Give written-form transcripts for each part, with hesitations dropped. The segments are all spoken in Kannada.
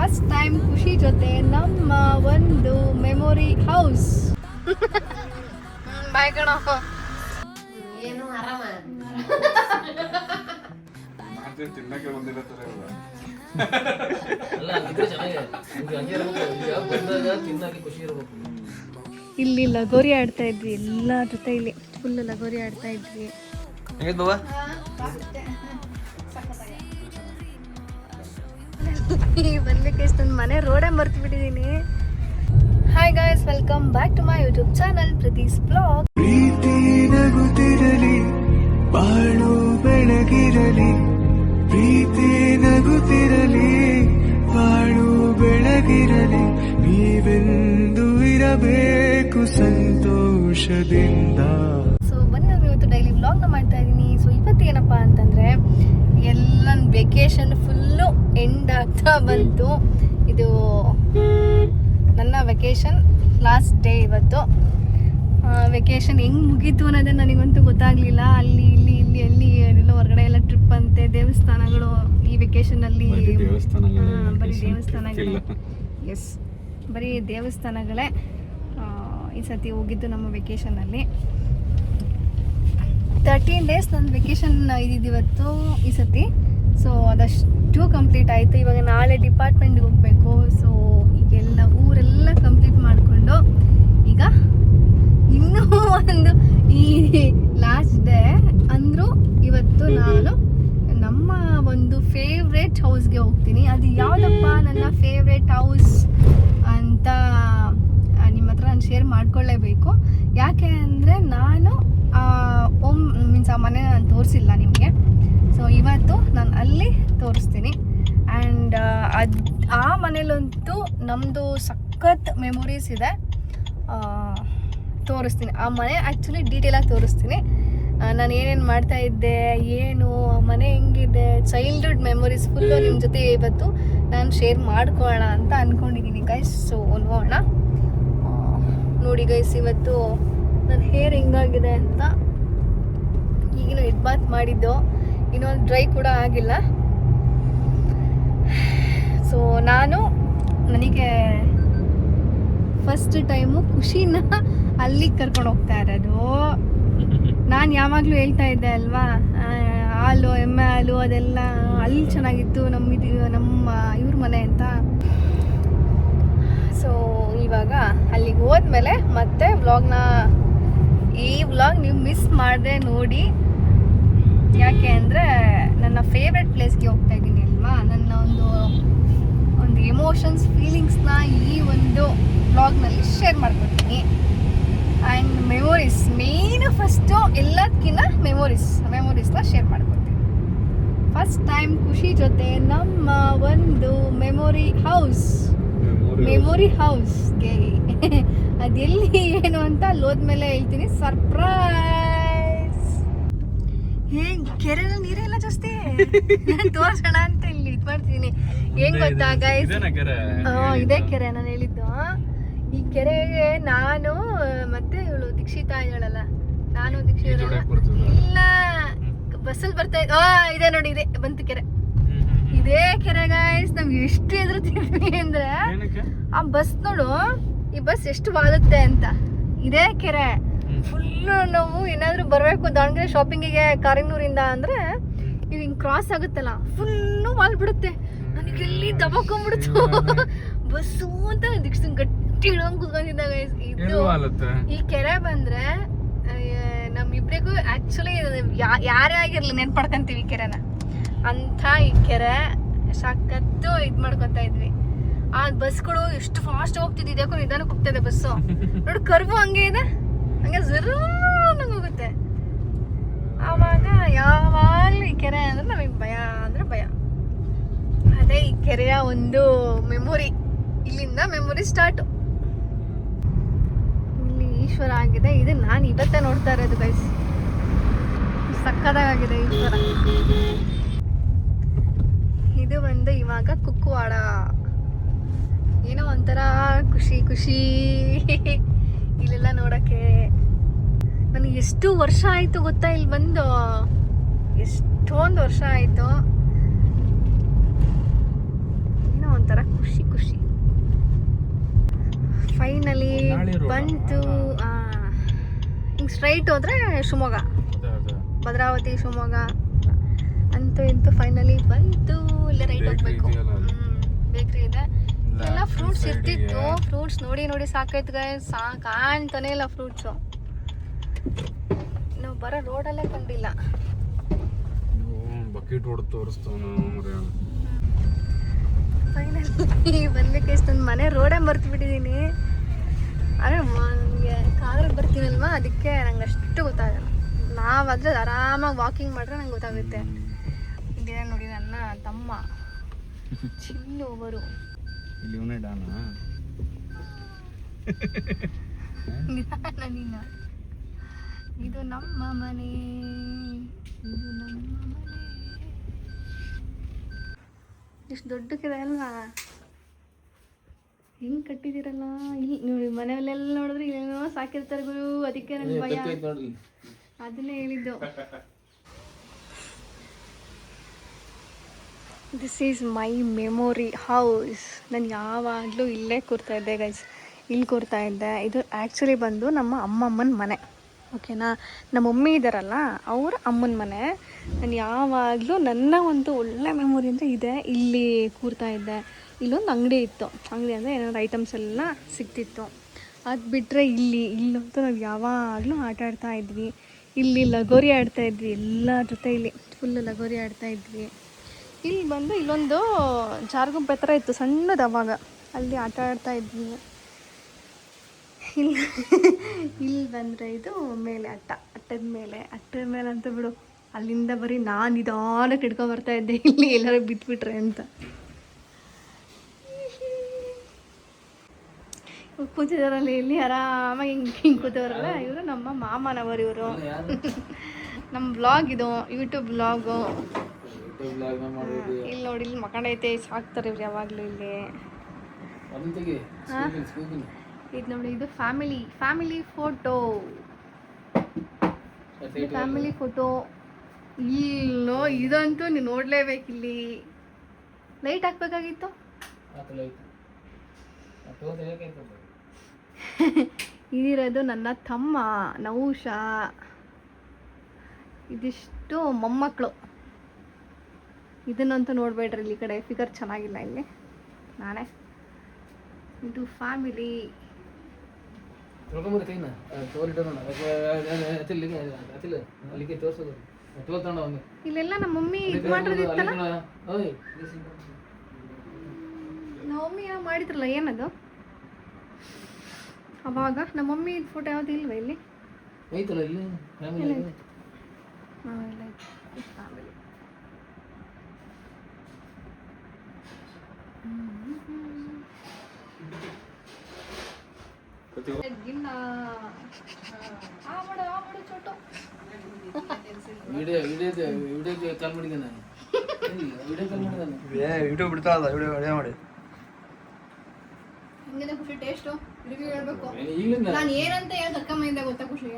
ಫಸ್ಟ್ ಟೈಮ್ ಖುಷಿ ಜೊತೆ ನಮ್ಮ ಒಂದು ಮೆಮೊರಿ ಹೌಸ್. ಬಾಯ್ ಕಣ. ಏನು ಆರಾಮ ತಿನ್ನಕ್ಕೆ ಬಂದಿಲ್ಲ ತರ ಅಲ್ಲ ಅದಕ್ಕೆ ಚೆನ್ನಾಗಿದೆ ಹಂಗೆ ಇರಬೇಕು ಈಗ ಬಂದಾಗ ತಿನ್ನಕ್ಕೆ ಖುಷಿ ಇರಬೇಕು. ಇಲ್ಲಿ ಲಗೋರಿ ಆಡ್ತಾ ಇದ್ವಿ ಎಲ್ಲ ಜೊತೆ, ಇಲ್ಲಿ ಫುಲ್ ಲಗೋರಿ ಆಡ್ತಾ ಇದ್ವಿ. ಹೆಂಗೈತೆ ಬಾಬಾ? ಬರ್ಲಿಕ್ಕೆ ಇಷ್ಟೊಂದು ಮನೆ ರೋಡೇ ಮರ್ತು ಬಿಟ್ಟಿದ್ದೀನಿ. Hi guys, welcome back to my YouTube channel Pradees blog. ಪ್ರೀತಿ ನಗುತ್ತಿರಲಿ, ಬಾಳು ಬೆಳಗಿರಲಿ. ಪ್ರೀತಿ ನಗುತ್ತಿರಲಿ, ಬಾಳು ಬೆಳಗಿರಲಿ. ನೀವೆಂದು ಇರಬೇಕು ಸಂತೋಷದಿಂದ. ಸೊ ಬನ್ನಿ, ನಾವು ಇವತ್ತು ಡೈಲಿ ವ್ಲಾಗ್ನ ಮಾಡ್ತಾ ಇದ್ದೀನಿ. ಸೊ ಇವತ್ತು ಏನಪ್ಪಾ ಅಂತಂದರೆ ಎಲ್ಲ ವೆಕೇಶನ್ ಫುಲ್ಲು ಎಂಡ್ ಆಗ್ತಾ ಬಂತು. ಇದು ನನ್ನ ವೆಕೇಶನ್ ಲಾಸ್ಟ್ ಡೇ ಇವತ್ತು. ವೆಕೇಶನ್ ಹೆಂಗೆ ಮುಗೀತು ಅನ್ನೋದೇ ನನಗಂತೂ ಗೊತ್ತಾಗಲಿಲ್ಲ. ಅಲ್ಲಿ ಇಲ್ಲಿ ಇಲ್ಲಿ ಅಲ್ಲಿ ಎಲ್ಲ ಹೊರಗಡೆ ಎಲ್ಲ ಟ್ರಿಪ್ ಅಂತೆ, ದೇವಸ್ಥಾನಗಳು ಈ ವೆಕೇಶನಲ್ಲಿ ಬರೀ ದೇವಸ್ಥಾನಗಳೇ. ಎಸ್, ಬರೀ ದೇವಸ್ಥಾನಗಳೇ ಈ ಸತಿ ಹೋಗಿದ್ದು ನಮ್ಮ ವೆಕೇಶನಲ್ಲಿ. 13 days ನನ್ನ ವೆಕೇಶನ್ ಇದ್ದಿದ್ದು ಈ ಸತಿ. ಸೊ ಅದಷ್ಟು ಕಂಪ್ಲೀಟ್ ಆಯಿತು. ಇವಾಗ ನಾಳೆ ಡಿಪಾರ್ಟ್ಮೆಂಟ್ಗೆ ಹೋಗಬೇಕು. ಸೊ ಈಗೆಲ್ಲ ಊರೆಲ್ಲ ಕಂಪ್ಲೀಟ್ ಮಾಡಿಕೊಂಡು ಈಗ ಇನ್ನೂ ಒಂದು ಈ ಲಾಸ್ಟ್ ಡೇ ಅಂದರೂ ಇವತ್ತು ನಾನು ನಮ್ಮ ಒಂದು ಫೇವ್ರೇಟ್ ಹೌಸ್ಗೆ ಹೋಗ್ತೀನಿ. ಅದು ಯಾವುದಪ್ಪ ನನ್ನ ಫೇವ್ರೇಟ್ ಹೌಸ್ ಅಂತ ನಿಮ್ಮ ಹತ್ರ ನಾನು ಶೇರ್ ಮಾಡ್ಕೊಳ್ಳೇಬೇಕು. ಯಾಕೆ ಅಂದರೆ ನಾನು ಆ ಮನೆ ನಾನು ತೋರಿಸಿಲ್ಲ ನಿಮಗೆ. ಸೊ ಇವತ್ತು ನಾನು ಅಲ್ಲಿ ತೋರಿಸ್ತೀನಿ. ಆ್ಯಂಡ್ ಆ ಮನೇಲಂತೂ ನಮ್ಮದು ಸಖತ್ ಮೆಮೊರೀಸ್ ಇದೆ. ತೋರಿಸ್ತೀನಿ ಆ ಮನೆ, ಆ್ಯಕ್ಚುಲಿ ಡೀಟೇಲಾಗಿ ತೋರಿಸ್ತೀನಿ. ನಾನು ಏನೇನು ಮಾಡ್ತಾ ಇದ್ದೆ, ಏನು ಆ ಮನೆ ಹೆಂಗಿದೆ, ಚೈಲ್ಡ್ಹುಡ್ ಮೆಮೊರೀಸ್ ಫುಲ್ಲು ನಿಮ್ಮ ಜೊತೆ ಇವತ್ತು ನಾನು ಶೇರ್ ಮಾಡ್ಕೊಳ್ಳೋಣ ಅಂತ ಅಂದ್ಕೊಂಡಿದ್ದೀನಿ ಗೈಸ್. ಸೊ ನೋಡೋಣ. ನೋಡಿ ಗೈಸ್, ಇವತ್ತು ನನ್ನ ಹೇರ್ ಹೆಂಗಾಗಿದೆ ಅಂತ. ಈಗಿನ ಹೆಡ್ ಬಾತ್ ಮಾಡಿದ್ದು, ಇನ್ನೊಂದು ಡ್ರೈ ಕೂಡ ಆಗಿಲ್ಲ. ಸೊ ನನಗೆ ಫಸ್ಟ್ ಟೈಮು ಖುಷಿನ ಅಲ್ಲಿಗೆ ಕರ್ಕೊಂಡು ಹೋಗ್ತಾ ಇರೋದು. ನಾನು ಯಾವಾಗಲೂ ಹೇಳ್ತಾ ಇದ್ದೆ ಅಲ್ವಾ, ಹಾಲು, ಎಮ್ಮೆ ಹಾಲು ಅದೆಲ್ಲ ಅಲ್ಲಿ ಚೆನ್ನಾಗಿತ್ತು ನಮ್ಮ ಇವ್ರ ಮನೆ ಅಂತ. ಸೊ ಇವಾಗ ಅಲ್ಲಿಗೆ ಹೋದ್ಮೇಲೆ ಮತ್ತೆ ಈ ವ್ಲಾಗ್ ನೀವು ಮಿಸ್ ಮಾಡದೆ ನೋಡಿ. ಯಾಕೆ ಅಂದರೆ ನನ್ನ ಫೇವ್ರೆಟ್ ಪ್ಲೇಸ್ಗೆ ಹೋಗ್ತಾ ಇದ್ದೀನಿ ಅಲ್ವಾ. ನನ್ನ ಒಂದು ಎಮೋಷನ್ಸ್, ಫೀಲಿಂಗ್ಸ್ನ ಈ ಒಂದು ವ್ಲಾಗ್ನಲ್ಲಿ ಶೇರ್ ಮಾಡ್ಕೊತೀನಿ. ಆ್ಯಂಡ್ ಮೆಮೊರೀಸ್ ಮೇಯ್ನು ಫಸ್ಟು ಎಲ್ಲದಕ್ಕಿಂತ ಮೆಮೊರೀಸ್ನ ಶೇರ್ ಮಾಡ್ಕೊತೀನಿ. ಫಸ್ಟ್ ಟೈಮ್ ಖುಷಿ ಜೊತೆ ನಮ್ಮ ಒಂದು ಮೆಮೊರಿ ಹೌಸ್ಗೆ ಅದೆಲ್ಲಿ ಏನು ಅಂತ ಅಲ್ಲಿ ಹೋದ್ಮೇಲೆ ಹೇಳ್ತೀನಿ. ಸರ್ಪ್ರೈಸ್. ಕೆರೆಯಲ್ಲಿ ನೀರೆಲ್ಲ ಜಾಸ್ತಿ ತೋರ್ಸೋಣ ಅಂತ ಇಲ್ಲಿ ಇದು ಮಾಡ್ತೀನಿ. ಹೆಂಗ್ ಗೊತ್ತಾ ಗೈಸ್, ಇದೇ ಕೆರೆ ನಾನು ಹೇಳಿದ್ದು. ಈ ಕೆರೆಗೆ ನಾನು ಮತ್ತೆ ಇವಳು ದೀಕ್ಷಿತಾ ಇದ್ದಾಳಲ್ಲ, ನಾನು ದೀಕ್ಷಿತ ಇಲ್ಲ ಬಸ್ಸಲ್ಲಿ ಬರ್ತಾ ಇದೆ ನೋಡಿ, ಇದೆ ಬಂತು ಕೆರೆ. ಇದೇ ಕೆರೆ ಗೈಸ್. ನಮ್ಗೆ ಎಷ್ಟು ಎದುರುತ್ತೀವಿ ಅಂದ್ರೆ ಆ ಬಸ್ ನೋಡು, ಈ ಬಸ್ ಎಷ್ಟು ವಾಲುತ್ತೆ ಅಂತ. ಇದೇ ಕೆರೆ ಫುಲ್ಲು. ನಾವು ಏನಾದರೂ ಬರಬೇಕು ದಾವಣಗೆರೆ ಶಾಪಿಂಗಿಗೆ ಕಾರಿಂಗ್ನೂರಿಂದ ಅಂದರೆ ಇದು ಹಿಂಗೆ ಕ್ರಾಸ್ ಆಗುತ್ತಲ್ಲ, ಫುಲ್ಲು ವಾಲ್ ಬಿಡುತ್ತೆ. ನನಗೆಲ್ಲಿ ದಬಾಕೊಂಡ್ಬಿಡ್ತು ಬಸ್ಸು ಅಂತ. ದೀಕ್ಷಿತ ಗಟ್ಟಿ ಹಿಡ್ಕೊಂಡು ಕೂತ್ಕೊಂಡಿದ್ದಾಗ ಇದು ಈ ಕೆರೆ ಬಂದರೆ ನಮ್ಮಿಬ್ರಿಗೂ ಆ್ಯಕ್ಚುಲಿ ಯಾರೇ ಆಗಿರಲಿ ನೆನ್ಪಡ್ಕೊಂತೀವಿ ಈ ಕೆರೆನ ಅಂತ. ಈ ಕೆರೆ ಸಖತ್ತು ಇದು ಮಾಡ್ಕೊತಾ ಇದ್ವಿ. ಆ ಬಸ್ಗಳು ಎಷ್ಟು ಫಾಸ್ಟ್ ಹೋಗ್ತಿದ್ದೆ, ಇದಕ್ಕೂ ನಿಧಾನಕ್ಕೆ ಹೋಗ್ತಾಯಿದೆ ಬಸ್ಸು. ನೋಡಿ ಕರ್ವು ಹಂಗೆ ಇದೆ, ಹಂಗೆ ಜರು ನಂಗೆ ಹೋಗುತ್ತೆ. ಆವಾಗ ಯಾವಾಗಲೂ ಈ ಕೆರೆ ಅಂದರೆ ನಮಗೆ ಭಯ ಅಂದರೆ ಭಯ. ಅದೇ ಈ ಕೆರೆಯ ಒಂದು ಮೆಮೊರಿ. ಇಲ್ಲಿಂದ ಮೆಮೊರಿ ಸ್ಟಾರ್ಟು. ಇಲ್ಲಿ ಈಶ್ವರ ಆಗಿದೆ. ಇದು ನಾನು ಇವತ್ತೇ ನೋಡ್ತಾ ಇರೋದು ಗೈಸ್. ಸಕ್ಕದಾಗಿದೆ ಈಶ್ವರ. ಇದು ಒಂದು ಇವಾಗ ಕುಕ್ಕುವಾಡ. ಏನೋ ಒಂಥರ ಖುಷಿ ಇಲ್ಲೆಲ್ಲ ನೋಡೋಕ್ಕೆ. ನನಗೆ ಎಷ್ಟು ವರ್ಷ ಆಯಿತು ಗೊತ್ತಾ ಇಲ್ಲಿ ಬಂದು, ಎಷ್ಟೊಂದು ವರ್ಷ ಆಯಿತು. ಏನೋ ಒಂಥರ ಖುಷಿ ಖುಷಿ. ಫೈನಲಿ ಬಂತು. ಹಿಂಗೆ ಸ್ಟ್ರೈಟ್ ಹೋದ್ರೆ ಶಿವಮೊಗ್ಗ, ಭದ್ರಾವತಿ ಶಿವಮೊಗ್ಗ ಅಂತೂ ಇಂತೂ ಫೈನಲಿ ಬಂತು. ಇಲ್ಲೇ ರೈಟ್ ಹೋಗ್ಬೇಕು. ಬೇಕ್ರಿ ಇದೆ, ಎಲ್ಲ ಫ್ರೂಟ್ಸ್ ಇರ್ತಿತ್ತು. ಫ್ರೂಟ್ಸ್ ನೋಡಿ ನೋಡಿ ಸಾಕಾಯ್ತು ಗೈಸ್, ಕಾಣ್ತಾನೆ ಇಲ್ಲ ಫ್ರೂಟ್ಸು. ನಾವು ಬರೋ ರೋಡಲ್ಲೇ ಕಂಡಿಲ್ಲ. ಬಕೆಟ್ ಹೊಡೆದು ತೋರಿಸ್ತಾನು. ಫೈನಲಿ ಬಂದ್ಬೇಕು. ನನ್ನ ಮನೆ ರೋಡೇ ಮರ್ತು ಬಿಟ್ಟಿದ್ದೀನಿ. ಅರೆ ನನಗೆ ಕಾರಲ್ಲಿ ಬರ್ತೀನಲ್ವಾ, ಅದಕ್ಕೆ ನಂಗೆ ಅಷ್ಟು ಗೊತ್ತಾಗಲ್ಲ. ನಾವಾದರೆ ಆರಾಮಾಗಿ ವಾಕಿಂಗ್ ಮಾಡಿದ್ರೆ ನಂಗೆ ಗೊತ್ತಾಗುತ್ತೆ. ಇದೇ ನೋಡಿ ನನ್ನ ತಮ್ಮ ಚಿನ್ನು ಅವರು. ಇಲ್ಲಿ ಇವನೇ ಡಾನಾ? ನೀನು ಇದು ನಮ್ಮ ಮನೆ, ಇದು ನಮ್ಮ ಮನೆ. ಇಷ್ಟು ದೊಡ್ಡಕ್ಕಿದೆ ಅಲ್ವಾ? ಹೆಂಗ್ ಕಟ್ಟಿದಿರಲ್ಲ. ಇಲ್ಲಿ ನೋಡಿ ಮನೆಯಲ್ಲೆಲ್ಲ ನೋಡಿದ್ರೆ ಇಲ್ಲೇನೋ ಸಾಕಿರ್ತಾರೆ ಗುರು, ಅದಕ್ಕೆ ನನಗೆ ಭಯ. ಅದನ್ನೇ ಹೇಳಿದ್ದು. This is my memory house. ನಾನು ಯಾವಾಗಲೂ ಇಲ್ಲೇ ಕೂರ್ತಾ ಇದ್ದೆ ಗೈಸ್, ಇಲ್ಲಿ ಕೂರ್ತಾ ಇದ್ದೆ. ಇದು ಆ್ಯಕ್ಚುಲಿ ಬಂದು ನಮ್ಮ ಅಮ್ಮಮ್ಮನ ಮನೆ, ಓಕೆನಾ. ನಮ್ಮ ಮಮ್ಮಿ ಇದ್ದಾರಲ್ಲ ಅವರ ಅಮ್ಮನ ಮನೆ. ನಾನು ಯಾವಾಗಲೂ ನನ್ನ ಒಂದು ಒಳ್ಳೆ ಮೆಮೊರಿ ಅಂದರೆ ಇದೆ, ಇಲ್ಲಿ ಕೂರ್ತಾ ಇದ್ದೆ. ಇಲ್ಲೊಂದು ಅಂಗಡಿ ಇತ್ತು, ಅಂಗಡಿ ಅಂದರೆ ಏನಾದ್ರು ಐಟಮ್ಸ್ ಎಲ್ಲ ಸಿಗ್ತಿತ್ತು. ಅದು ಬಿಟ್ಟರೆ ಇಲ್ಲಂತೂ ನಾವು ಯಾವಾಗಲೂ ಆಟ ಆಡ್ತಾ ಇದ್ವಿ. ಇಲ್ಲಿ ಲಗೋರಿ ಆಡ್ತಾಯಿದ್ವಿ, ಎಲ್ಲ ಜೊತೆ ಇಲ್ಲಿ ಫುಲ್ಲು ಲಗೋರಿ ಆಡ್ತಾಯಿದ್ವಿ. ಇಲ್ಲಿ ಬಂದು ಇಲ್ಲೊಂದು ಜಾರುಗುಂಪೆ ಥರ ಇತ್ತು ಸಣ್ಣದು, ಅವಾಗ ಅಲ್ಲಿ ಆಟ ಆಡ್ತಾಯಿದ್ವಿ. ಇಲ್ಲಿ ಬಂದರೆ ಇದು ಮೇಲೆ ಅಟ್ಟದ ಮೇಲೆ ಅಂತ ಬಿಡು. ಅಲ್ಲಿಂದ ಬರೀ ನಾನು ನಿಧಾನಕ್ಕೆ ಹಿಡ್ಕೊಂಬರ್ತಾ ಇದ್ದೆ, ಇಲ್ಲಿ ಎಲ್ಲರೂ ಬಿಟ್ಬಿಟ್ರೆ ಅಂತ. ಕೂತಿದಾರಲ್ಲ ಇಲ್ಲಿ ಆರಾಮಾಗಿ ಹಿಂಗೆ ಕೂತವ್ರಲ್ಲ, ಇವರು ನಮ್ಮ ಮಾಮನವರು. ಇವರು ನಮ್ಮ ಬ್ಲಾಗ್, ಇದು ಯೂಟ್ಯೂಬ್ ಬ್ಲಾಗು. ಇಲ್ಲಿ ನೋಡಿ, ಇಲ್ಲಿ ಮಕ್ಕಳೈತೆ ಸಾಕ್ತಾರೆ ಇವ್ರು ಯಾವಾಗಲೂ ಇಲ್ಲಿ. ಇದು ನೋಡಿ, ಇದು ಫ್ಯಾಮಿಲಿ ಫೋಟೋ. ಫ್ಯಾಮಿಲಿ ಫೋಟೋ ಇಲ್ಲೋ, ಇದಂತೂ ನೀವು ನೋಡಲೇಬೇಕಿಲ್ಲಿ. ಲೈಟ್ ಹಾಕ್ಬೇಕಾಗಿತ್ತು. ಇದಿರೋದು ನನ್ನ ತಮ್ಮ ನೌಷ. ಇದಿಷ್ಟು ಮೊಮ್ಮಕ್ಕಳು. ಇದನ್ನಂತೂ ನೋಡ್ಬೇಡ್ರಿ, ಇಲ್ಲಿ ಕಡೆ ಫಿಗರ್ ಚೆನ್ನಾಗಿಲ್ಲ ಇಲ್ಲಿ ನಾನೇ. ಇದು ಫ್ಯಾಮಿಲಿ. ಇಲ್ಲೆಲ್ಲ ನಮ್ಮ ಮಮ್ಮಿ ಇದು ಮಾಡಿರೋದಿತ್ತಲ್ಲ, ನಮ್ಮ ಮಮ್ಮಿ ಯಾವ ಮಾಡಿದ್ರಲ್ಲ, ಏನದು ಅವಾಗ ನಮ್ಮ ಮಮ್ಮಿ ಫೋಟೋ ಯಾವುದು ಇಲ್ವಾ ಇಲ್ಲಿ? ಐತಲ್ಲ ಇಲ್ಲಿ ಫ್ಯಾಮಿಲಿ. ಫ್ಯಾಮಿಲಿ ವಿಡಿಯೋ ಕಾಲ್ ಮಾಡಿದ್ದೆ ನಾನು. ಯೂಟ್ಯೂಬ್ ಬಿಡ್ತಾ ಅಲ್ಲ, ವಿಡಿಯೋ ಮಾಡಿ. ಹೆಂಗಿದೆ ಖುಷಿ ಟೇಸ್ಟು? ರಿವ್ಯೂ ಹೇಳ್ಬೇಕು. ನಾನು ಏನಂತ ಹೇಳಿ ಕರ್ಕೊಂಬಂದಿದ್ದೆ ಗೊತ್ತಾ ಖುಷಿ?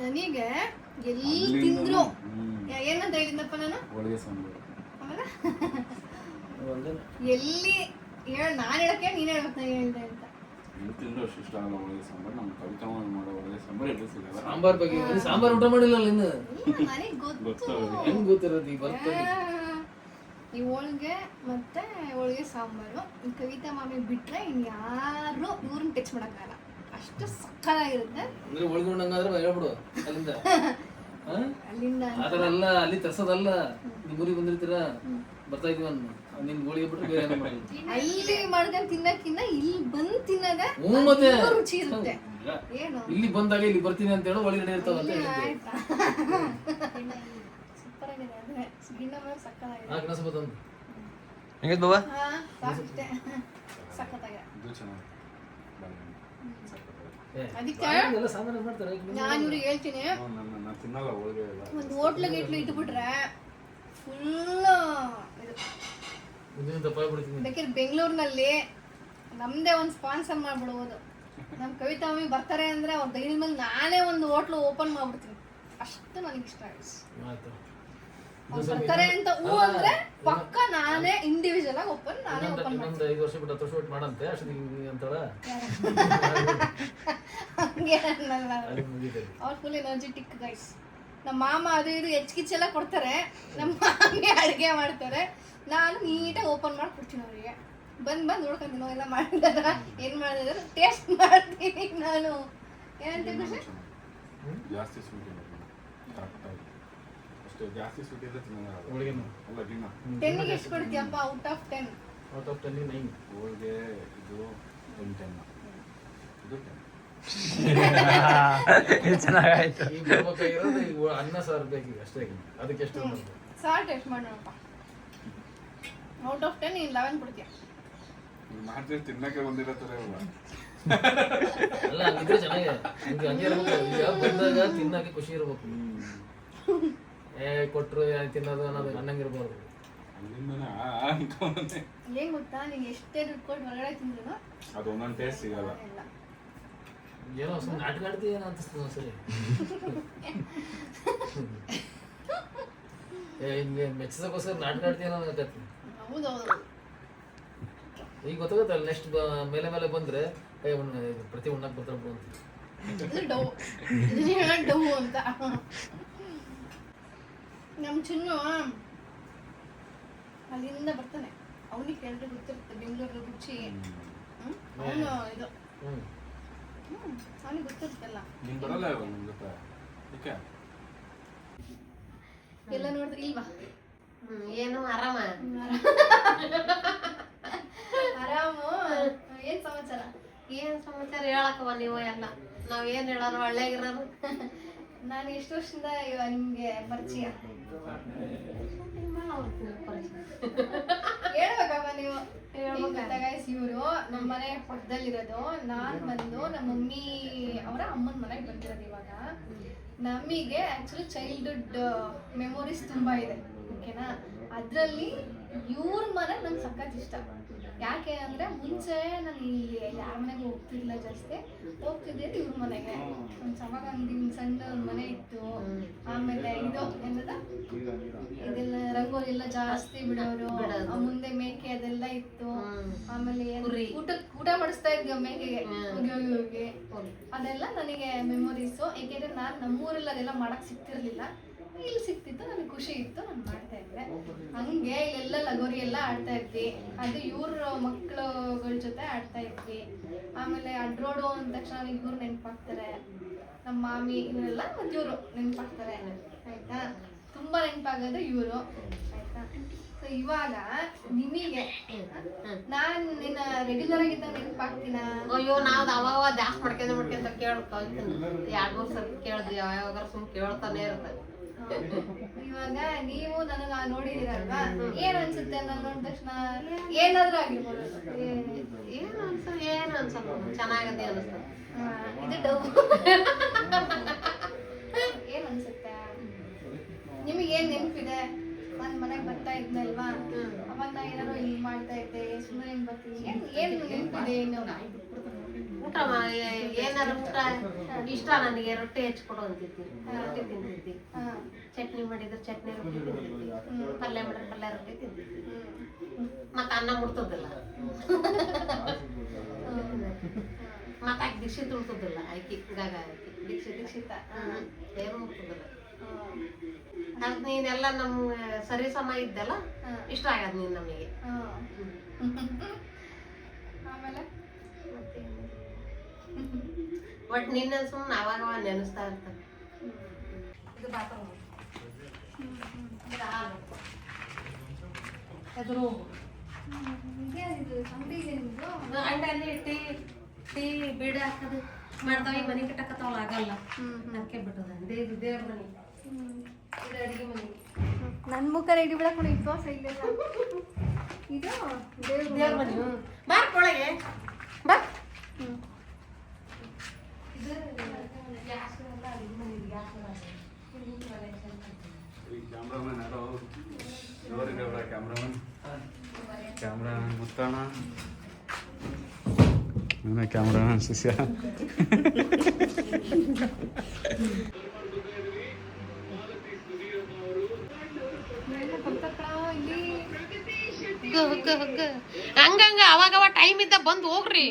ನನಗೆ ಎಲ್ಲಿ ತಿಂದ್ರು ಏನಂತ ಹೇಳಿದ್ದಪ್ಪ ನಾನು? ಎಲ್ಲಿ ಹೇಳ, ನಾನು ಹೇಳಕ್ಕೆ ನೀನು ಹೇಳ್ಬೇಕು ನಾನು ಹೇಳ್ದೆ ಅಂತ. ಸಾಂಬಾರ್ ಬಗ್ಗೆ ಸಾಂಬಾರ್ ಊಟ ಮಾಡಿಲ್ಲ ಇನ್ನು. ನನಗೆ ಗೊತ್ತು. ಹೆಂಗ್ ಗೊತ್ತಿರೋದು ಈಗ ಬರ್ತದೆ. ಈ ಹೋಳಿಗೆ ಮತ್ತೆ ಹೋಳಿಗೆ ಸಾಂಬಾರು ಕವಿತಾ ಮಾಮಿ ಬಿಟ್ರೆ ಇನ್ಯಾರು ಇವ್ರನ್ನ ಟಚ್ ಮಾಡೋಕ್ಕಾಗಲ್ಲ, ಅಷ್ಟು ಸಕ್ಕತ್ತಾಗಿರುತ್ತೆ. ಅಂದ್ರೆ ಹೋಳಿಗೆ ಉಣ್ಣಂಗಾದ್ರೆ ಹೇಳ್ಬಿಡು ಅಲ್ಲಿಂದ. ಅಲ್ಲಿಂದ ಆತರ ಅಲ್ಲ, ಅಲ್ಲಿ ತರ್ಸೋದಲ್ಲ. ನಿಮ್ ಊರಿಗೆ ಬಂದಿರ್ತೀರಾ, ಬರ್ತಾ ಇದೀವಿ ಅನ್ನ ನಿನ್ ಹೋಳಿಗೆ ಬಿಟ್ರೆ ಬೇರೆ ಅಲ್ಲಿ ಮಾಡ್ಕೊಂಡು ತಿನ್ನಕ್ಕಿನ್ನ ಇಲ್ಲಿ ಬಂದು ತಿನ್ನೋದೇ ಮತ್ತೆ ರುಚಿ ಇರುತ್ತೆ. ಏನು ಇಲ್ಲಿ ಬಂದಾಗ ಇಲ್ಲಿ ಬರ್ತೀನಿ ಅಂತ ಹೇಳೋ ಒಳಗಡೆ ಇರ್ತಾವ ಅಂತ ಹೇಳಿದ್ದೆ. ಸೂಪರ್ ಆಗಿದೆ ಅಂದ್ರೆ ಗಿಣ್ಣ ಮೇಲೆ ಸಕ್ಕತ್ತಾಗಿದೆ. ನಾಲ್ಕು ನಸ ಬಂದು ಹೆಂಗೈತೆ ಬಾಬಾ? ಸಾಕಷ್ಟೇ, ಸಕ್ಕತ್ತಾಗಿದೆ. ಅದಕ್ಕೆ ಎಲ್ಲ ಸಾಂಬಾರು ಮಾಡ್ತಾರೆ. ನಾನು ಇವ್ರಿಗೆ ಹೇಳ್ತೀನಿ, ಒಂದು ಹೋಟ್ಲಿಗೆ ಇಟ್ಬಿಟ್ರೆ ಫುಲ್ ಬೇಕಿದ್ರೆ ಬೆಂಗಳೂರಿನಲ್ಲಿ ನಮ್ದೇ ಒಂದು ಸ್ಪಾನ್ಸರ್ ಮಾಡ್ಬಿಡ್ಬೋದು. ನಮ್ಮ ಕವಿತಾ ಮಮ್ಮಿ ಬರ್ತಾರೆ ಅಂದ್ರೆ ಅವ್ರ ಧೈರ್ಯದ ಮೇಲೆ ನಾನೇ ಒಂದು ಹೋಟ್ಲು ಓಪನ್ ಮಾಡ್ಬಿಡ್ತೀನಿ. ಅಷ್ಟು ನನಗೆ ಇಷ್ಟ ಆಯ್ತು. ಅವ್ರು ಬರ್ತಾರೆ ಅಂತ ಹೂ ಅಂದ್ರೆ ಪಕ್ಕ ನಾನೇ ಇಂಡಿವಿಜುವಲ್ ಆಗಿ ಓಪನ್ ನಾನೇ ಓಪನ್ ಇನ್ನೊಂದು 5 ವರ್ಷ ಬಿಟ್ಟು 10 ವರ್ಷ ಬಿಟ್ಟು ಮಾಡಂತೆ ಅಷ್ಟೊತ್ತಿಗೆ ಅಂತಾಳ ಹಂಗೆ ಅನ್ನಲ್ಲ ಅಲ್ಲಿ ಮುಗಿತದೆ. ಅವ್ರು ಫುಲ್ ಎನರ್ಜೆಟಿಕ್ ಗೈಸ್. ನಮ್ಮ ಮಾಮ ಅದು ಇದು ಹೆಚ್ಚಿಗೆಲ್ಲ ಕೊಡ್ತಾರೆ, ನಮ್ಮ ಮಾಮಿ ಅಡುಗೆ ಮಾಡ್ತಾರೆ, ನಾನು ನೀಟಾಗಿ ಓಪನ್ ಮಾಡಿ ಕೊಡ್ತೀನಿ ಅವರಿಗೆ. ಬಂದು ನೋಡ್ಕೊಂತೀನಿ ಎಲ್ಲ ಮಾಡಿದಾರ ಏನು ಮಾಡಿದಾರೆ ಟೇಸ್ಟ್ ಮಾಡ್ತೀನಿ ನಾನು. ಏನಂತ ಖುಷಿ? ಜಾಸ್ತಿ ಸ್ವೀಟ್ ಇಲ್ಲ ಕರೆಕ್ಟಾಗಿ ಅಷ್ಟೇ, ಜಾಸ್ತಿ ಸ್ವೀಟ್ ಇದ್ರೆ ತಿನ್ನೋದು ಹೋಳಿಗೆನ ಅಲ್ಲ ದಿನ 10ಗೆ ಎಷ್ಟು ಕೊಡ್ತೀಯಪ್ಪ ಔಟ್ ಆಫ್ 10? Out of 10 9. ಹೋಳಿಗೆ ಇದು 10 ಇದು 10. ಚೆನ್ನಾಗಾಯ್ತು. ಈಗ ಬರ್ಬೇಕಾಗಿರೋದು ಈಗ ಅನ್ನ ಸಾರು ಬೇಕೀಗ ಅಷ್ಟೇ. ಅದಕ್ಕೆ ಎಷ್ಟು ಸಾರ್ ಟೇಸ್ಟ್ ಮಾಡೋಣಪ್ಪ. ಔಟ್ ಆಫ್ 10 ನೀನು 11 ಕೊಡ್ತೀಯ. ನೀವು ಮಾಡ್ತೀರಿ ತಿನ್ನಕ್ಕೆ ಬಂದಿರೋ ಥರ ಇಲ್ಲ. ಅಲ್ಲ ಹಂಗಿದ್ರೆ ಚೆನ್ನಾಗಿದೆ. ಹಂಗೆ ಇರ್ಬೇಕು. ಈಗ ಬಂದಾಗ ತಿನ್ನಕ್ಕೆ ಖುಷಿ ಇರ್ಬೇಕು. ಕೊಟ್ಟರು ತಿನ್ನೋದು ಅನ್ನೋದು ಅನ್ನಂಗಿರ್ಬಾರ್ದು. ಅಲ್ಲಿಂದನೇ ಅನ್ಕೊಂಡೆ ಏನ್ ಗೊತ್ತಾ, ನೀನು ಎಷ್ಟೇ ದುಡ್ಡು ಕೊಟ್ಟು ಹೊರಗಡೆ ತಿಂದ್ರು ಅದು ಒಂದೊಂದು ಟೇಸ್ಟ್ ಸಿಗಲ್ಲ. ಇಲ್ಲ. ಏನೋ ಸುಮ್ಮನೆ ನಾಟಕ ಆಡ್ತೀವಿ ಏನೋ ಅನಿಸ್ತದೆ ಒಂದ್ಸರಿ. ಹಿಂಗೆ ಮೆಚ್ಚೋದಕ್ಕೋಸ್ಕರ ನಾಟಕ ಆಡ್ತೀವಿ ಅನ್ನೋ ಆಗತ್ತೆ. ಹೌದೌದು. ಈಗ ಗೊತ್ತಾಗುತ್ತಲ್ಲ ನೆಕ್ಸ್ಟ್ ಮೇಲೆ ಮೇಲೆ ಬಂದ್ರೆ ಪ್ರತಿ ಉಣ್ಣಕ್ಕೆ ಬರ್ತಾರೆ ಅಂತ. ಇದು ಡೌ ಡೌ ಅಂತ. ನಮ್ಮ ಚಿನ್ನು ಅಲ್ಲಿಂದ ಬರ್ತಾನೆ, ಅವನಿಗೆ ಕೇಳಿದ್ರೆ ಗೊತ್ತಿರುತ್ತೆ ಬೆಂಗಳೂರು ರುಚಿ. ಅವನು ಇದು ಅವನಿಗೆ ಗೊತ್ತಿರುತ್ತಲ್ಲ. ನಿಂಗೆ ಬರಲ್ಲ ಇವಾಗ ನಿಮ್ಮ ಜೊತೆ ಏಕೆ? ಎಲ್ಲ ನೋಡಿದ್ರೆ ಇಲ್ವಾ? ಏನು ಆರಾಮ? ಆರಾಮು. ಏನ್ ಸಮಾಚಾರ? ಏನ್ ಸಮಾಚಾರ ಹೇಳಕ್ಕವ ನೀವು ಎಲ್ಲ. ನಾವ್ ಏನ್ ಹೇಳೋರು ಒಳ್ಳೆಗಿರೋರು. ನಾನು ಎಷ್ಟು ವರ್ಷದಿಂದ ನಿಮ್ಗೆ ಪರಿಚಯ ಹೇಳ್ಬೇಕಪ್ಪ ನೀವು. ಗೈಸ್, ಇವರು ನಮ್ಮ ಮನೆ ಪಕ್ಕದಲ್ಲಿರೋದು. ನಾನ್ ಬಂದು ನಮ್ಮ ಮಮ್ಮಿ ಅವರ ಅಮ್ಮನ ಮನೆಗೆ ಬಂದಿರೋದು ಇವಾಗ. ನಮಗೆ ಆಕ್ಚುಲಿ ಚೈಲ್ಡ್ಹುಡ್ ಮೆಮೊರೀಸ್ ತುಂಬಾ ಇದೆ, ಓಕೆನಾ? ಅದರಲ್ಲಿ ಇವ್ರ ಮನೆ ನಂಗೆ ಸಖತ್ ಇಷ್ಟ. ಯಾಕೆ ಅಂದ್ರೆ ಮುಂಚೆ ನಾನು ಇಲ್ಲಿ ಯಾರ ಮನೆಗೆ ಹೋಗ್ತಿರ್ಲಿಲ್ಲ, ಜಾಸ್ತಿ ಹೋಗ್ತಿದ್ದೆ ಇವ್ರ ಮನೆಗೆ. ಒಂದು ಸವಾಗ ಒಂದು ಸಣ್ಣ ಒಂದು ಮನೆ ಇತ್ತು. ಆಮೇಲೆ ಇದು ಏನದ ಇದೆಲ್ಲ ರಂಗೋಲಿ ಎಲ್ಲ ಜಾಸ್ತಿ ಬಿಡೋರು, ಮುಂದೆ ಮೇಕೆ ಅದೆಲ್ಲ ಇತ್ತು. ಆಮೇಲೆ ಊಟ ಮಾಡಿಸ್ತಾ ಇದ್ವಿ ಮೇಕೆಗೆ, ಹೋಗಿ ಅದೆಲ್ಲ ನನಗೆ ಮೆಮೊರೀಸು. ಏಕೆಂದ್ರೆ ನಾನು ನಮ್ಮೂರಲ್ಲಿ ಅದೆಲ್ಲ ಮಾಡಕ್ ಸಿಗ್ತಿರ್ಲಿಲ್ಲ, ಇಲ್ಲಿ ಸಿಕ್ತಿತ್ತು, ನನಗೆ ಖುಷಿ ಇತ್ತು, ನಾನು ಮಾಡ್ತಾ ಇದ್ದೆ. ಹಂಗೆ ಇಲ್ಲೆಲ್ಲ ಲಗೋರಿ ಎಲ್ಲ ಆಡ್ತಾ ಇದ್ವಿ. ಅದು ಇವ್ರ ಮಕ್ಕಳುಗಳ ಜೊತೆ ಆಡ್ತಾ ಇದ್ವಿ. ಆಮೇಲೆ ಅಡ್ರೋಡು ಅಂದ ತಕ್ಷಣ ನನಗೆ ಇವ್ರು ನೆನಪಾಗ್ತಾರೆ, ನಮ್ಮ ಮಾಮಿ ಇವರೆಲ್ಲ ಮತ್ತು ಇವರು ನೆನಪಾಗ್ತಾರೆ, ಆಯ್ತಾ? ತುಂಬಾ ನೆನಪಾಗೋದು ಇವರು, ಆಯ್ತಾ? ಸೊ ಇವಾಗ ನಿಮಗೆ ನಾನು ನಿನ್ನ ರೆಗ್ಯುಲರ್ ಆಗಿದ್ದಾಗ ನೆನಪಾಗ್ತೀನ? ಅಯ್ಯೋ ನಾವ್ ಅವಾಗ ಜಾಸ್ತಿ ಮಾಡ್ಕೊಂತ ಕೇಳ್ಕೊಳ್ತೀನಿ. 2-3 ಸಲ ಕೇಳಿದ್ವಿ, ಯಾವಾಗ ಸುಮ್ಮನೆ ಕೇಳ್ತಾನೆ ಇರ್ತದೆ. ಇವಾಗ ನೀವು ನನ್ನ ನೋಡಿದಿರಲ್ವಾ, ಏನ್ ಅನ್ಸುತ್ತೆ ನಾನು ನೋಡಿದ ತಕ್ಷಣ? ಏನಾದ್ರೂ ಆಗಿರ್ಬೋದು, ಏನು ಅನ್ಸಲ್ಲ, ಚೆನ್ನಾಗದೆ ಅನಿಸ್ತದೆ. ಇದು ಡೌ. ಏನ್ ಅನ್ಸುತ್ತೆ ನಿಮಗೆ? ಏನ್ ನೆನಪಿದೆ? ನಾನ್ ಮನೆಗೆ ಬರ್ತಾ ಇದ್ನಲ್ವಾ, ಅವಾಗ ನಾ ಏನಾದ್ರು ಹಿಂಗ್ ಮಾಡ್ತಾ ಇದ್ದೆ, ಸುಮ್ಮನೆ ಹಿಂಗ್ ಬರ್ತೀನಿ. ಏನ್ ನೆನಪಿದೆ? ಏನು ಊಟ ಏನಾರ ಊಟ ಇಷ್ಟ ನನಗೆ. ರೊಟ್ಟಿ ಹೆಚ್ಚಿಕೊಡು ಅಂತಿದ್ವಿ, ರೊಟ್ಟಿ ತಿಂತಿದ್ವಿ. ಚಟ್ನಿ ಮಾಡಿದ್ರೆ ಚಟ್ನಿ ರೊಟ್ಟಿ ತಿಂತಿದ್ವಿ, ಪಲ್ಯ ಮಾಡಿದ್ರೆ ಪಲ್ಯ ರೊಟ್ಟಿ ತಿಂತಿದ್ವಿ. ಮತ್ತೆ ಅನ್ನ ಮುಡ್ತದಿಲ್ಲ, ಮತ್ತೆ ಆಕೆ ದೀಕ್ಷಿತ್ ಉಳ್ತದಿಲ್ಲ. ಆಕಿ ಹಿಂಗಾಗ ದೀಕ್ಷಿತ ಏನು ಮುಡ್ತದಿಲ್ಲ. ಅದ್ ನೀನೆಲ್ಲ ನಮ್ ಸರಿ ಸಮ ಇದ್ದೆಲ್ಲ ಇಷ್ಟ ಆಗದ್ ನೀನ್ ನಮಗೆ. ಆಮೇಲೆ ಬಟ್ ನಿನ್ನ ಸುಮ್ಮನೆ ಅವಾಗ ನೆನೆಸ್ತಾ ಇರ್ತಾರೆ. ಅಂಡಲ್ಲಿ ಟೀ ಬೀಡ ಹಾಕೋದು ಮಾಡ್ತಾವ. ಈ ಮನೆ ಕಟ್ಟಕತ್ತಾವಲ್ಲ, ಆಗಲ್ಲ, ಅದಕ್ಕೆ ಬಿಟ್ಟದ. ದೇವ್ರ ಮನೆ, ಇದು ಅಡಿಗೆ ಮನೆ. ನನ್ನ ಮುಖ ರೆಡಿ ಬಿಡಕ್ ಇತ್ತು ಸೈಡ್ ಇದು ದೇವ್ರ ಮನೆ. ಬಾರ್ ಒಳಗೆ ಬಾ. ಕ್ಯಾಮ್ರಾಮನ್ ಯಾರೋ ನೋಡಿದ್ರೆ ಅವರ ಕ್ಯಾಮ್ರಾಮನ್ ಮುತ್ತಣ್ಣ, ಕ್ಯಾಮ್ರಾಮನ್ ಶಿಷ್ಯ. ಹಗ್ಗ ಹಂಗಂಗ ಅವಾಗವ ಟೈಮ್ ಇದ್ದ ಬಂದು ಹೋಗ್ರಿ.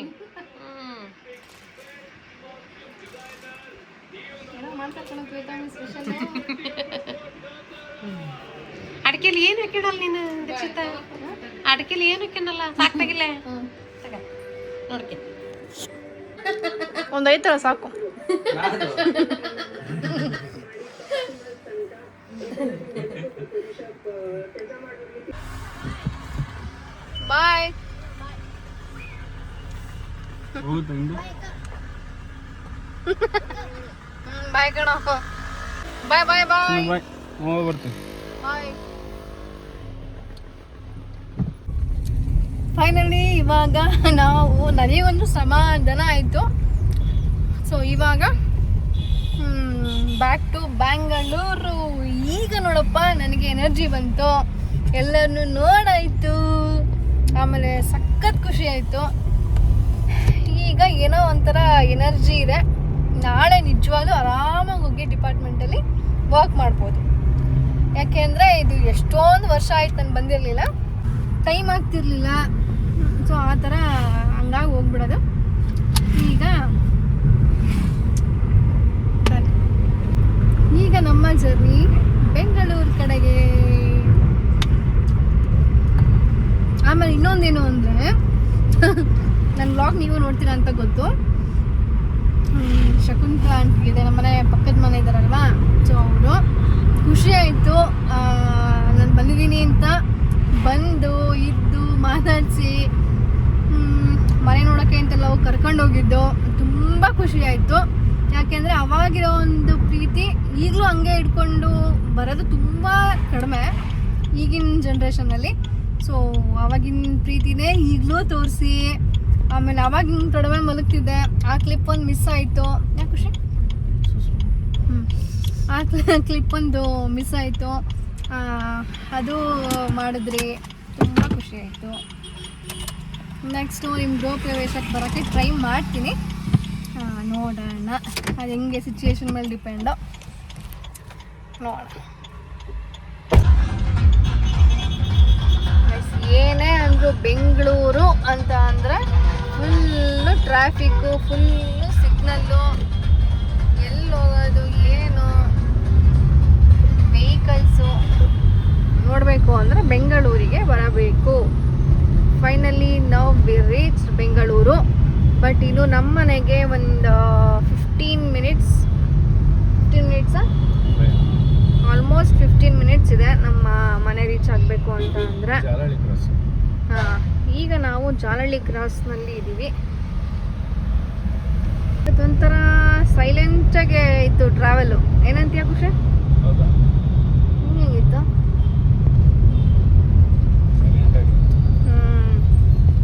ಅಡಿಕೆಲಿ ಏನು ಹಾಕಿಡಲ್ಲ ನೀನು ದೀಕ್ಷಿತ, ಅಡಿಕೆಲಿ ಏನು ಹಾಕಿನಲ್ಲ ಸಾಕಾಗಿಲ್ಲ ನೋಡ್ಕೆ ಒಂದು ಐತಳ ಸಾಕು. ಬಾಯ್ ಬಾಯ್ ಕಣ. ಬಾಯ್ ಬಾಯ್ ಬಾಯ್ ಬರ್ತೀನಿ. ಬಾಯ್. ಫೈನಲಿ ಇವಾಗ ನಾವು ನನಗೊಂದು ಸಮಾಧಾನ ಆಯಿತು. ಸೊ ಇವಾಗ ಬ್ಯಾಕ್ ಟು ಬ್ಯಾಂಗಳೂರು. ಈಗ ನೋಡಪ್ಪ ನನಗೆ ಎನರ್ಜಿ ಬಂತು, ಎಲ್ಲರನ್ನು ನೋಡಾಯಿತು, ಆಮೇಲೆ ಸಖತ್ ಖುಷಿ ಆಯಿತು. ಈಗ ಏನೋ ಒಂಥರ ಎನರ್ಜಿ ಇದೆ. ನಾಳೆ ನಿಜವಾಗ್ಲೂ ಆರಾಮಾಗಿ ಹೋಗಿ ಡಿಪಾರ್ಟ್ಮೆಂಟಲ್ಲಿ ವರ್ಕ್ ಮಾಡ್ಬೋದು. ಯಾಕೆಂದರೆ ಇದು ಎಷ್ಟೊಂದು ವರ್ಷ ಆಯ್ತು ನಾನು ಬಂದಿರಲಿಲ್ಲ, ಟೈಮ್ ಆಗ್ತಿರ್ಲಿಲ್ಲ. ಸೊ ಆ ಥರ ಹಂಗಾಗಿ ಹೋಗ್ಬಿಡೋದು. ಈಗ ನಮ್ಮ ಜರ್ನಿ ಬೆಂಗಳೂರು ಕಡೆಗೆ. ಆಮೇಲೆ ಇನ್ನೊಂದೇನು ಅಂದರೆ ನನ್ನ ವ್ಲಾಗ್ ನೀವು ನೋಡ್ತೀರಾ ಅಂತ ಗೊತ್ತು. ಶಕುಂತಲಾ ಅಂತಿದೆ, ನಮ್ಮನೆ ಪಕ್ಕದ ಮನೆ ಇದ್ದಾರಲ್ವಾ, ಸೊ ಅವರು ಖುಷಿ ಆಯಿತು ನಾನು ಬಂದಿದ್ದೀನಿ ಅಂತ. ಬಂದು ಇದ್ದು ಮಾತಾಡಿಸಿ ಮನೆ ನೋಡೋಕ್ಕೆ ಅಂತೆಲ್ಲ ಹೋಗಿ ಕರ್ಕೊಂಡೋಗಿದ್ದು ತುಂಬ ಖುಷಿ ಆಯಿತು. ಯಾಕೆಂದರೆ ಅವಾಗಿರೋ ಒಂದು ಪ್ರೀತಿ ಈಗಲೂ ಹಂಗೆ ಇಟ್ಕೊಂಡು ಬರೋದು ತುಂಬ ಕಡಿಮೆ ಈಗಿನ ಜನ್ರೇಷನಲ್ಲಿ. ಸೊ ಆವಾಗಿನ ಪ್ರೀತಿನೇ ಈಗಲೂ ತೋರಿಸಿ, ಆಮೇಲೆ ಅವಾಗಿನ ಕಡಿಮೆ ಮಲಗ್ತಿದ್ದೆ, ಆ ಕ್ಲಿಪ್ ಒಂದು ಮಿಸ್ ಆಯಿತು. ಯಾಕೆ ಖುಷಿ? ಆ ಕ್ಲಿಪ್ ಒಂದು ಮಿಸ್ ಆಯಿತು, ಅದು ಮಾಡಿದ್ರಿ, ತುಂಬ ಖುಷಿ ಆಯಿತು. ನೆಕ್ಸ್ಟು ನಿಮ್ಮ ಗೃಹ ಪ್ರವೇಶಕ್ಕೆ ಬರೋಕ್ಕೆ ಟ್ರೈ ಮಾಡ್ತೀನಿ, ನೋಡೋಣ ಅದು ಹೆಂಗೆ ಸಿಚುವೇಶನ್ ಮೇಲೆ ಡಿಪೆಂಡು, ನೋಡೋಣ. ಏನೇ ಅಂದರೂ ಬೆಂಗಳೂರು ಅಂತ ಅಂದರೆ ಫುಲ್ಲು ಟ್ರಾಫಿಕ್ಕು, ಫುಲ್ಲು ಸಿಗ್ನಲ್ಲು, ಎಲ್ಲಿ ಹೋಗೋದು ಏನು ವೆಹಿಕಲ್ಸು ನೋಡಬೇಕು ಅಂದರೆ ಬೆಂಗಳೂರಿಗೆ ಬರಬೇಕು. ಫೈನಲಿ ನಾವು ರೀಚ್ ಬೆಂಗಳೂರು. ಬಟ್ ಇನ್ನು ನಮ್ಮ ಮನೆಗೆ ಒಂದು 15 ಮಿನಿಟ್ಸಾ ಆಲ್ಮೋಸ್ಟ್ 15 ಮಿನಿಟ್ಸ್ ಇದೆ ನಮ್ಮ ಮನೆ ರೀಚ್ ಆಗಬೇಕು ಅಂತ ಅಂದರೆ. ಹಾಂ, ಈಗ ನಾವು ಜಾಲಹಳ್ಳಿ ಕ್ರಾಸ್ನಲ್ಲಿ ಇದ್ದೀವಿ. ಅದೊಂಥರ ಸೈಲೆಂಟಾಗೆ ಇತ್ತು ಟ್ರಾವೆಲು. ಏನಂತೀಯ ಖುಷಿ?